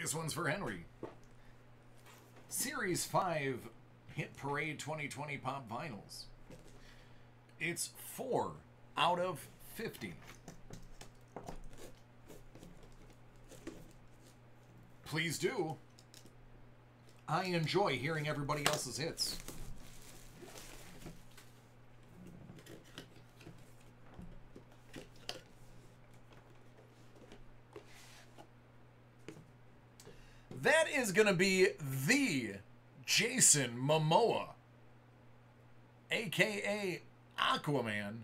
This one's for Henry. Series 5 Hit Parade 2020 Pop Vinyls. It's 4 out of 50. Please do. I enjoy hearing everybody else's hits. That is going to be the Jason Momoa, a.k.a. Aquaman,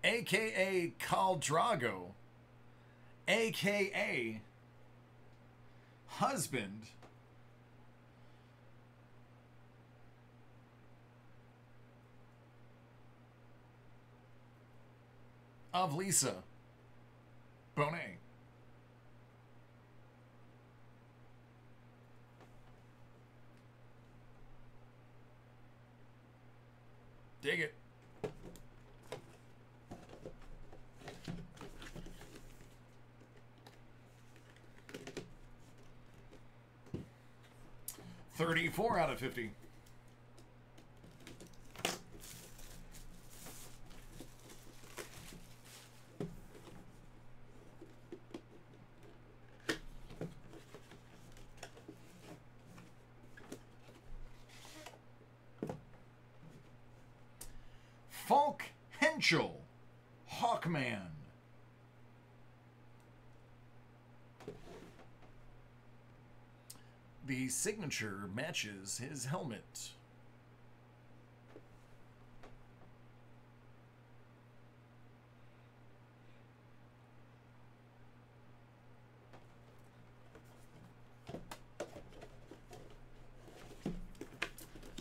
a.k.a. Khal Drogo, a.k.a. husband of Lisa Bonet. Dig it. $34 out of 50. Falk Henschel, Hawkman. The signature matches his helmet.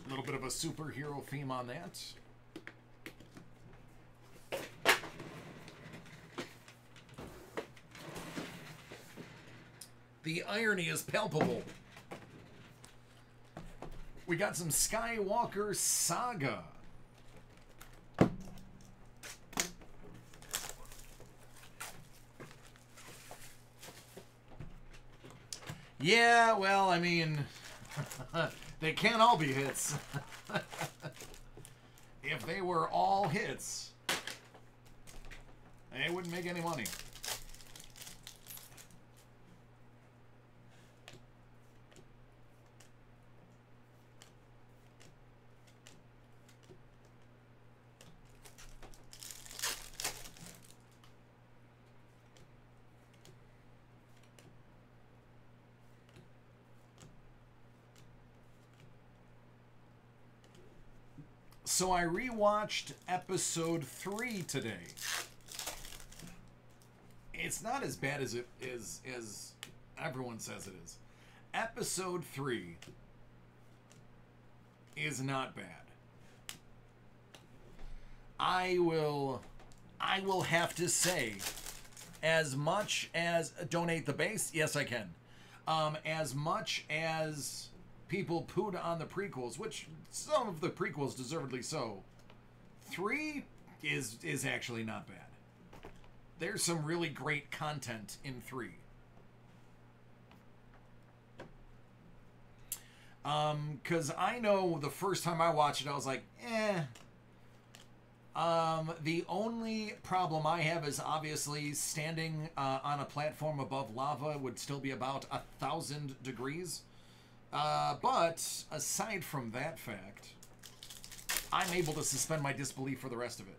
A little bit of a superhero theme on that. The irony is palpable. We got some Skywalker Saga. Yeah, well, I mean, they can't all be hits. If they were all hits, they wouldn't make any money. So I rewatched episode 3 today. It's not as bad as it is as everyone says it is. Episode 3 is not bad. I will have to say, as much as donate the base, yes I can. As much as people pooed on the prequels, which some of the prequels deservedly so, 3 is actually not bad. There's some really great content in 3. Because I know the first time I watched it, I was like, eh. The only problem I have is obviously standing on a platform above lava would still be about 1,000 degrees. But aside from that fact, I'm able to suspend my disbelief for the rest of it.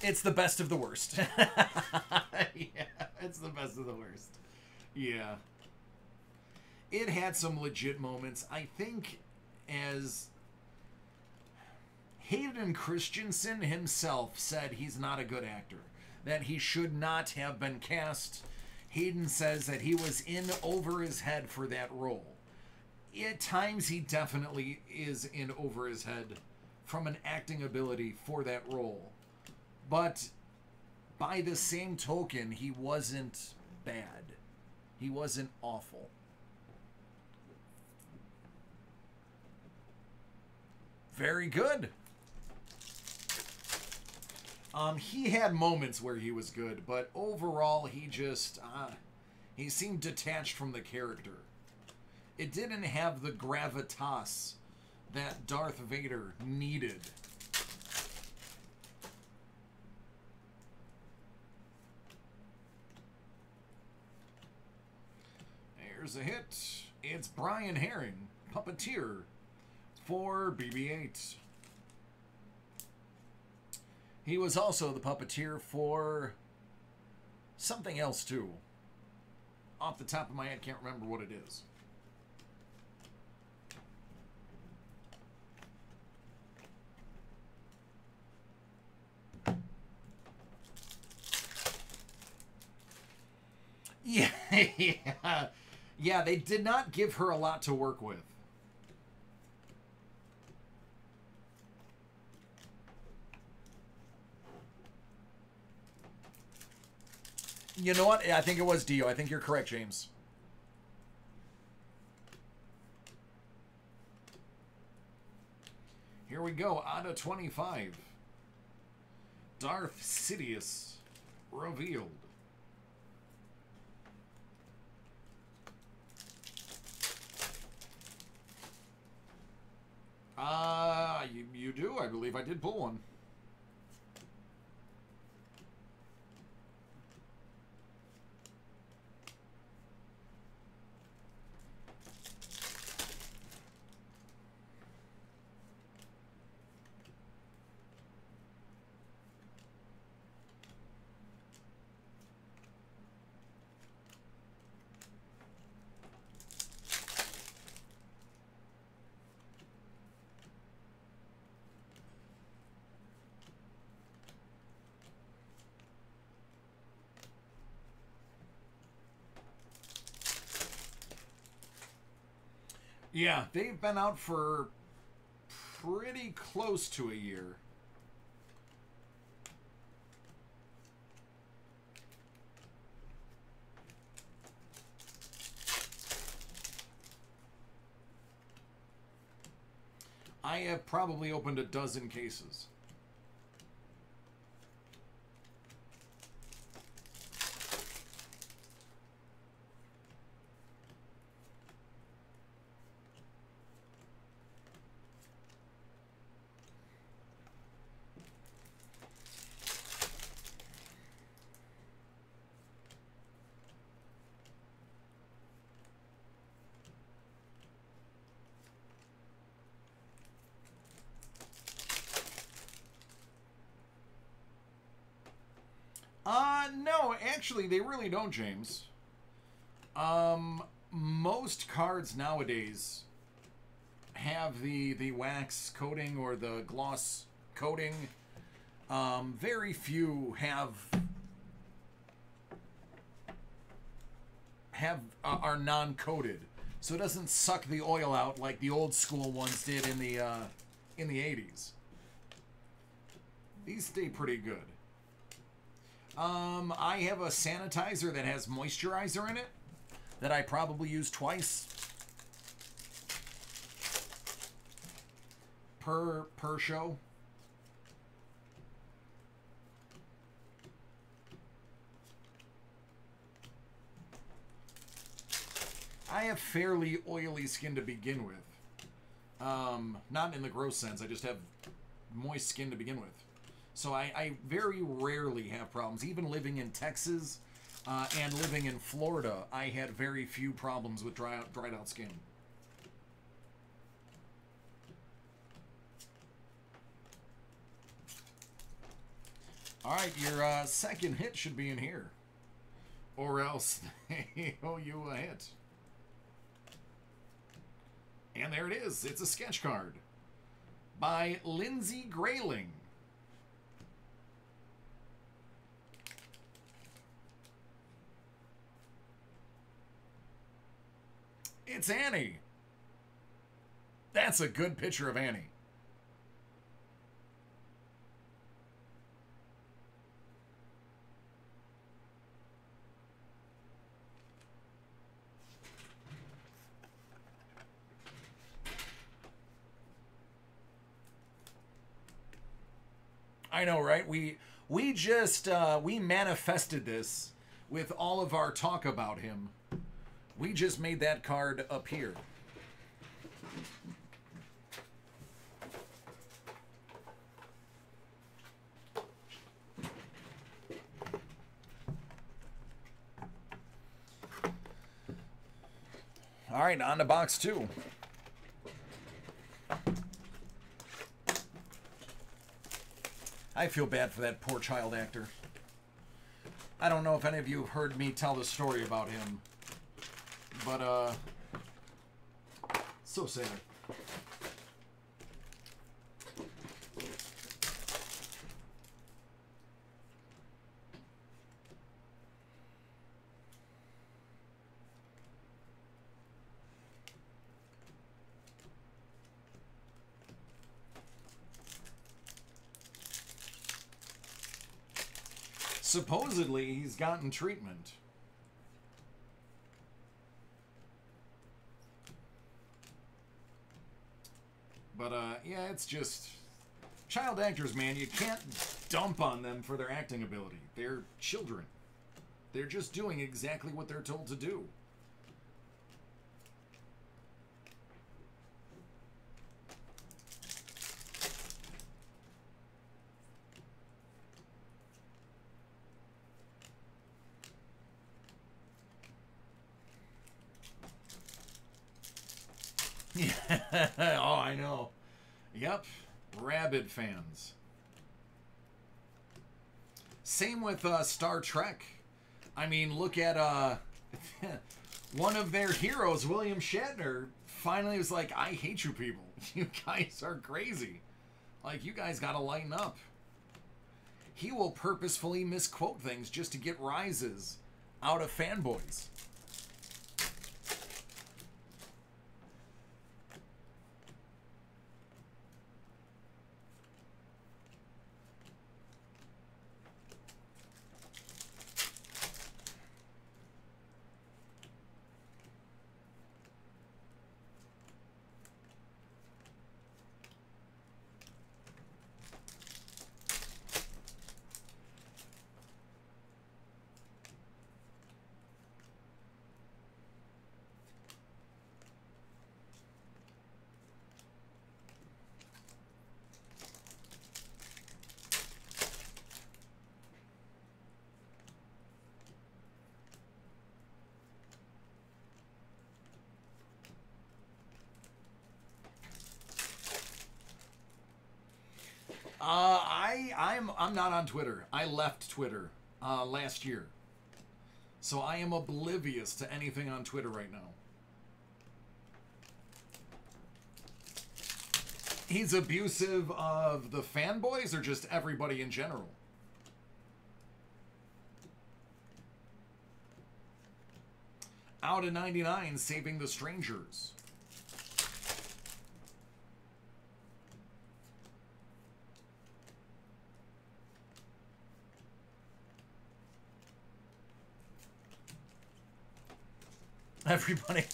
It's the best of the worst. Yeah, it's the best of the worst. Yeah. It had some legit moments. I think as Hayden Christensen himself said he's not a good actor, that he should not have been cast. Hayden says that he was in over his head for that role. At times he definitely is in over his head from an acting ability for that role. But by the same token, he wasn't bad. He wasn't awful. Very good. He had moments where he was good, but overall he just he seemed detached from the character. It didn't have the gravitas that Darth Vader needed. Here's a hit. It's Brian Herring, puppeteer for BB-8. He was also the puppeteer for something else too. Off the top of my head, can't remember what it is. Yeah, yeah, they did not give her a lot to work with. You know what? I think it was Dio. I think you're correct, James. Here we go. Out of 25. Darth Sidious revealed. You do. I believe I did pull one. Yeah, they've been out for pretty close to a year. I have probably opened a dozen cases. No, actually, they really don't, James. Most cards nowadays have the wax coating or the gloss coating. Very few are non-coated, so it doesn't suck the oil out like the old school ones did in the 80s. These stay pretty good. I have a sanitizer that has moisturizer in it that I probably use twice per show. I have fairly oily skin to begin with. Not in the gross sense, I just have moist skin to begin with. So I very rarely have problems. Even living in Texas and living in Florida, I had very few problems with dried out skin. All right, your second hit should be in here. Or else they owe you a hit. And there it is. It's a sketch card by Lindsay Grayling. It's Annie. That's a good picture of Annie. I know, right? We just we manifested this with all of our talk about him. We just made that card appear. All right, on to box 2. I feel bad for that poor child actor. I don't know if any of you have heard me tell the story about him, but so sad. Supposedly, he's gotten treatment. But, yeah, it's just... Child actors, man, you can't dump on them for their acting ability. They're children. They're just doing exactly what they're told to do. Oh, I know. Yep. Rabid fans. Same with Star Trek. I mean, look at one of their heroes, William Shatner, finally was like, I hate you people. You guys are crazy. Like, you guys gotta lighten up. He will purposefully misquote things just to get rises out of fanboys. I'm not on Twitter. I left Twitter last year. So I am oblivious to anything on Twitter right now. He's abusive of the fanboys or just everybody in general? Out of 99, saving the strangers. Everybody.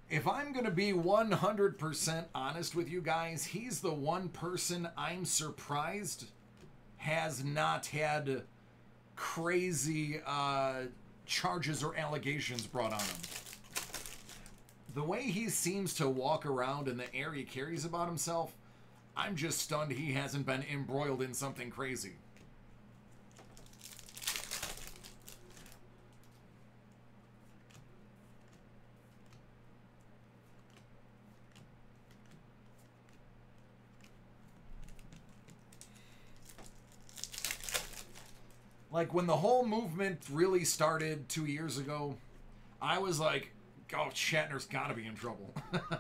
If I'm going to be 100% honest with you guys, he's the one person I'm surprised has not had crazy charges or allegations brought on him. The way he seems to walk around and the air he carries about himself, I'm just stunned he hasn't been embroiled in something crazy. Like, when the whole movement really started 2 years ago, I was like, oh, Shatner's got to be in trouble.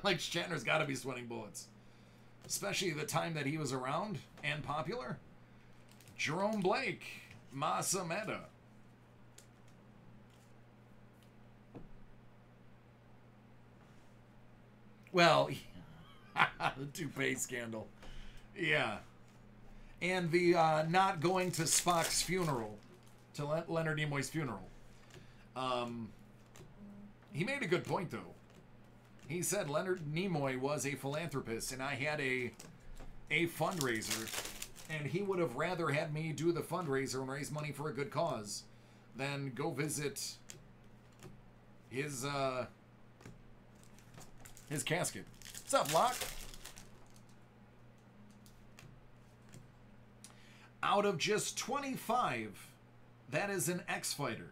Like, Shatner's got to be sweating bullets. Especially the time that he was around and popular. Jerome Blake, Masa Meta. Well, the toupee scandal. Yeah. And the not going to Spock's funeral, to Leonard Nimoy's funeral. He made a good point, though. He said Leonard Nimoy was a philanthropist, and I had a fundraiser, and he would have rather had me do the fundraiser and raise money for a good cause than go visit his casket. What's up, Locke? Out of just 25, that is an X-Fighter.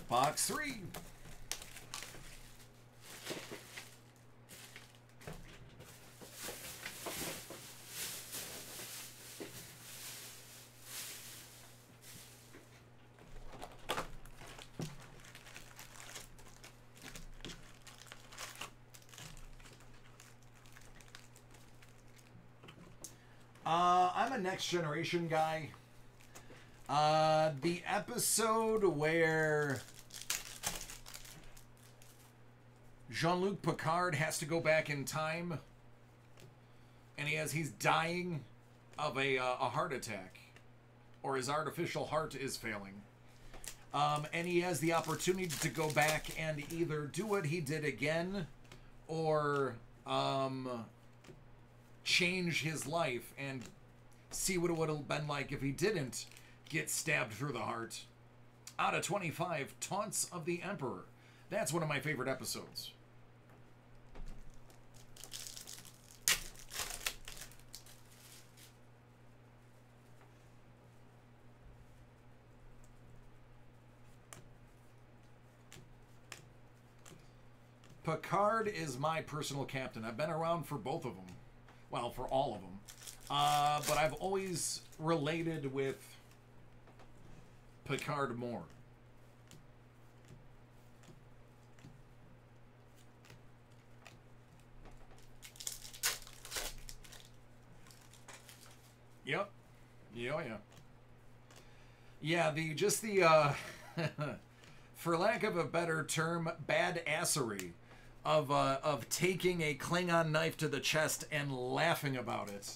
Box 3. I'm a Next Generation guy. The episode where Jean-Luc Picard has to go back in time, and he's dying of a heart attack, or his artificial heart is failing, and he has the opportunity to go back and either do what he did again, or change his life and see what it would have been like if he didn't get stabbed through the heart. Out of 25, Taunts of the Emperor. That's one of my favorite episodes. Picard is my personal captain. I've been around for both of them. Well, for all of them. But I've always related with Picard more. Yep. Yeah, yeah. Yeah, for lack of a better term, badassery of taking a Klingon knife to the chest and laughing about it.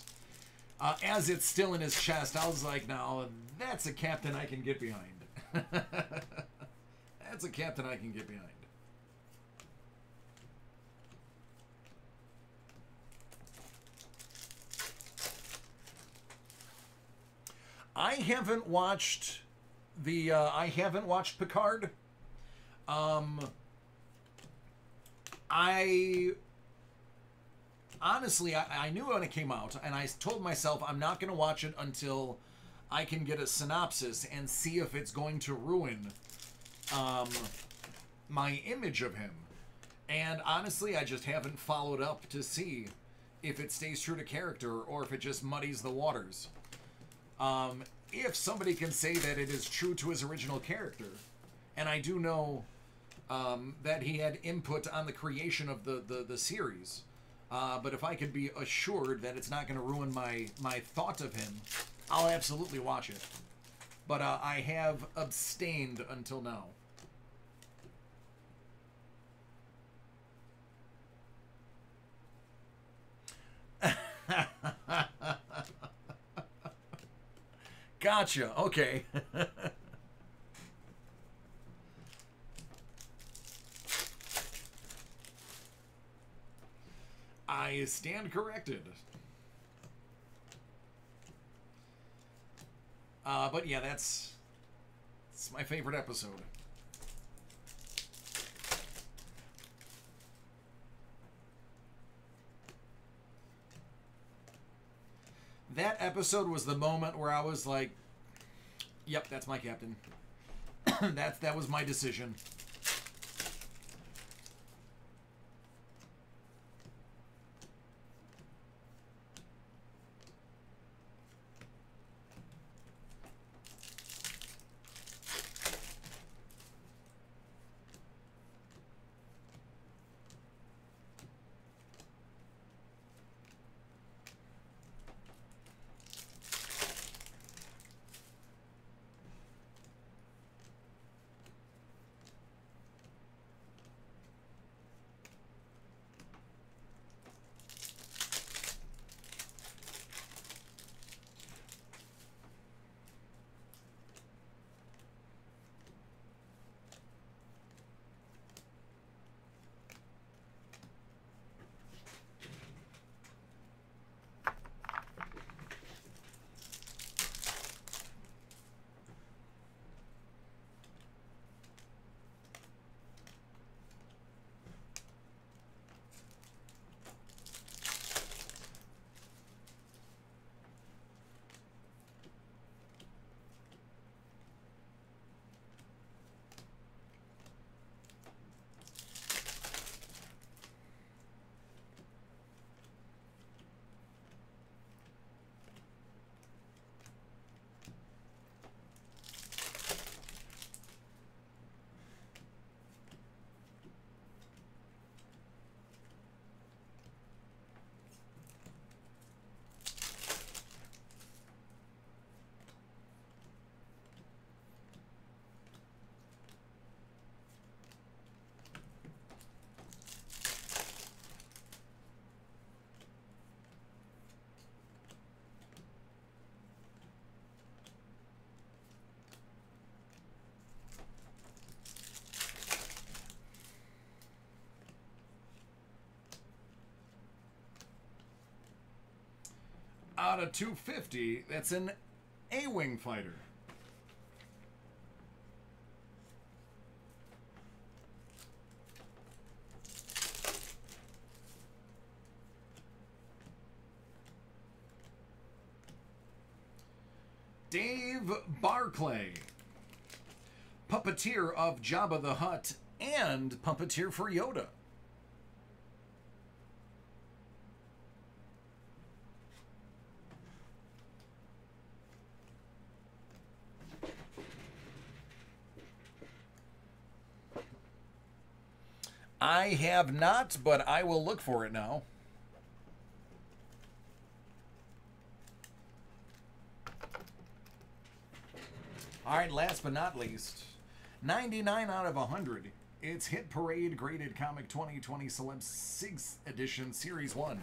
As it's still in his chest, I was like, no, that's a captain I can get behind. That's a captain I can get behind. I haven't watched Picard. Honestly, I knew when it came out, and I told myself I'm not going to watch it until I can get a synopsis and see if it's going to ruin my image of him. And honestly, I just haven't followed up to see if it stays true to character or if it just muddies the waters. If somebody can say that it is true to his original character, and I do know that he had input on the creation of the series, but if I could be assured that it's not going to ruin my thought of him, I'll absolutely watch it. But I have abstained until now. Gotcha. Okay. I stand corrected. But yeah, that's my favorite episode. That episode was the moment where I was like, yep, that's my captain. That was my decision. Out of 250, that's an A-Wing fighter. Dave Barclay, puppeteer of Jabba the Hutt and puppeteer for Yoda. I have not, but I will look for it now. All right, last but not least, 99 out of 100. It's Hit Parade Graded Comic 2020 Celeb 6th Edition Series 1.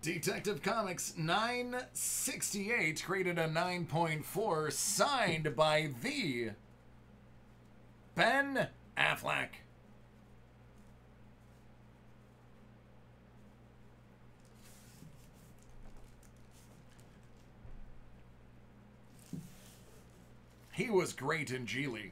Detective Comics 968, graded a 9.4, signed by the Ben Affleck. He was great in Geely.